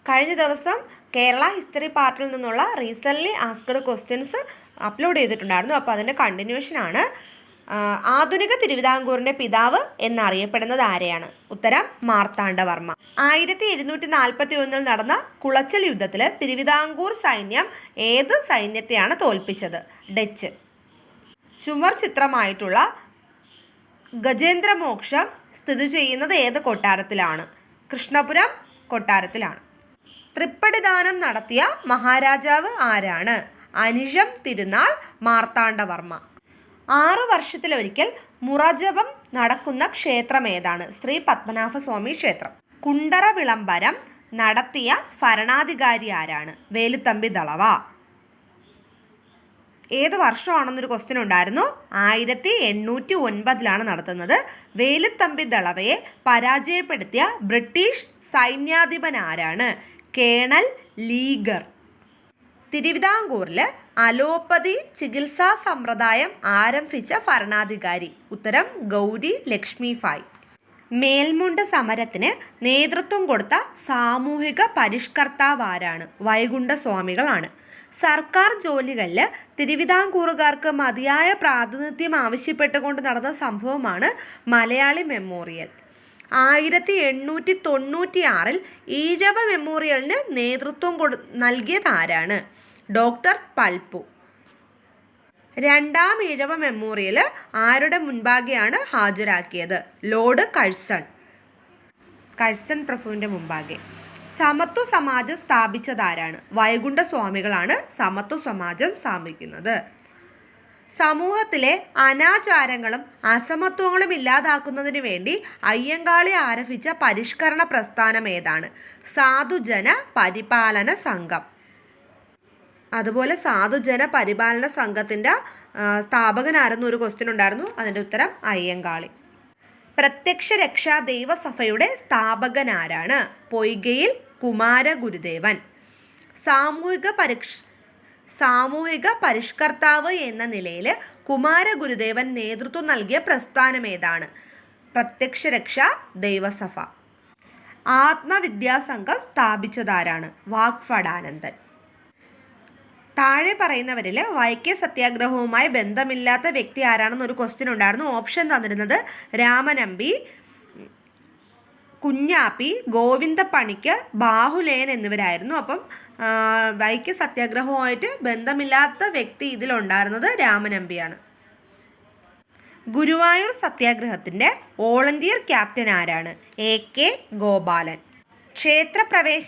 കഴിഞ്ഞ ദിവസം കേരള ഹിസ്റ്ററി പാർട്ടിൽ നിന്നുള്ള റീസെൻ്റ്ലി ആസ്ക്ഡ് ക്വസ്റ്റ്യൻസ് അപ്ലോഡ് ചെയ്തിട്ടുണ്ടായിരുന്നു. അപ്പോൾ അതിൻ്റെ കണ്ടിന്യൂഷനാണ്. ആധുനിക തിരുവിതാംകൂറിൻ്റെ പിതാവ് എന്നറിയപ്പെടുന്നത് ആരെയാണ്? ഉത്തരം മാർത്താണ്ഡവർമ്മ. 1741 നടന്ന കുളച്ചൽ യുദ്ധത്തിൽ തിരുവിതാംകൂർ സൈന്യം ഏത് സൈന്യത്തെയാണ് തോൽപ്പിച്ചത്? ഡച്ച്. ചുമർ ചിത്രമായിട്ടുള്ള ഗജേന്ദ്രമോക്ഷം സ്ഥിതി ചെയ്യുന്നത് ഏത് കൊട്ടാരത്തിലാണ്? കൃഷ്ണപുരം കൊട്ടാരത്തിലാണ്. തൃപ്പടിദാനം നടത്തിയ മഹാരാജാവ് ആരാണ്? അനിഴം തിരുനാൾ മാർത്താണ്ഡവർമ്മ. 6 വർഷത്തിലൊരിക്കൽ മുറജപം നടക്കുന്ന ക്ഷേത്രം ഏതാണ്? ശ്രീ പത്മനാഭസ്വാമി ക്ഷേത്രം. കുണ്ടറ വിളംബരം നടത്തിയ ഭരണാധികാരി ആരാണ്? വേലുത്തമ്പി ദളവ. ഏത് വർഷമാണെന്നൊരു ക്വസ്റ്റ്യൻ ഉണ്ടായിരുന്നു. 1809 നടത്തുന്നത്. വേലുത്തമ്പി ദളവയെ പരാജയപ്പെടുത്തിയ ബ്രിട്ടീഷ് സൈന്യാധിപൻ ആരാണ്? കേണൽ ലീഗർ. തിരുവിതാംകൂറിൽ അലോപ്പതി ചികിത്സാ സമ്പ്രദായം ആരംഭിച്ച ഭരണാധികാരി? ഉത്തരം ഗൗരി ലക്ഷ്മി ഭായ്. മേൽമുണ്ട് സമരത്തിന് നേതൃത്വം കൊടുത്ത സാമൂഹിക പരിഷ്കർത്താവ് ആരാണ്? വൈകുണ്ഠസ്വാമികളാണ്. സർക്കാർ ജോലികളിൽ തിരുവിതാംകൂറുകാർക്ക് മതിയായ പ്രാതിനിധ്യം ആവശ്യപ്പെട്ടുകൊണ്ട് നടന്ന സംഭവമാണ് മലയാളി മെമ്മോറിയൽ. 1896 ഈഴവ മെമ്മോറിയലിന് നേതൃത്വം നൽകിയത് ആരാണ്? ഡോക്ടർ പൽപ്പു. രണ്ടാം ഈഴവ മെമ്മോറിയൽ ആരുടെ മുൻപാകെയാണ് ഹാജരാക്കിയത്? ലോർഡ് കഴ്സൺ പ്രഭുവിൻ്റെ മുമ്പാകെ. സമത്വ സമാജം സ്ഥാപിച്ചതാരാണ്? വൈകുണ്ഠസ്വാമികളാണ് സമത്വ സമാജം സ്ഥാപിക്കുന്നത്. സമൂഹത്തിലെ അനാചാരങ്ങളും അസമത്വങ്ങളും ഇല്ലാതാക്കുന്നതിന് വേണ്ടി അയ്യങ്കാളി ആരംഭിച്ച പരിഷ്കരണ പ്രസ്ഥാനം ഏതാണ്? സാധുജന പരിപാലന സംഘം. അതുപോലെ സാധുജന പരിപാലന സംഘത്തിൻ്റെ സ്ഥാപകനായിരുന്നു ഒരു ക്വസ്റ്റ്യൻ ഉണ്ടായിരുന്നു. അതിൻ്റെ ഉത്തരം അയ്യങ്കാളി. പ്രത്യക്ഷ രക്ഷാ ദൈവസഭയുടെ സ്ഥാപകനാരാണ്? പൊയ്കയിൽ കുമാരഗുരുദേവൻ. സാമൂഹിക പരിഷ്കർത്താവ് എന്ന നിലയിൽ കുമാരഗുരുദേവൻ നേതൃത്വം നൽകിയ പ്രസ്ഥാനം ഏതാണ്? പ്രത്യക്ഷ രക്ഷാ ദൈവസഭ. ആത്മവിദ്യാസംഘം സ്ഥാപിച്ചതാരാണ്? വാഗ്ഭടാനന്ദൻ. താഴെ പറയുന്നവരിൽ വൈക്കം സത്യാഗ്രഹവുമായി ബന്ധമില്ലാത്ത വ്യക്തി ആരാണെന്നൊരു ക്വസ്റ്റ്യൻ ഉണ്ടായിരുന്നു. ഓപ്ഷൻ തന്നിരുന്നത് രാമനമ്പി, കുഞ്ഞാപ്പി, ഗോവിന്ദപ്പണിക്കർ, ബാഹുലേയൻ എന്നിവരായിരുന്നു. അപ്പം വൈക്കം സത്യാഗ്രഹവുമായിട്ട് ബന്ധമില്ലാത്ത വ്യക്തി ഇതിലുണ്ടായിരുന്നത് രാമനമ്പിയാണ്. ഗുരുവായൂർ സത്യാഗ്രഹത്തിൻ്റെ വോളണ്ടിയർ ക്യാപ്റ്റൻ ആരാണ്? AK ഗോപാലൻ. ക്ഷേത്രപ്രവേശന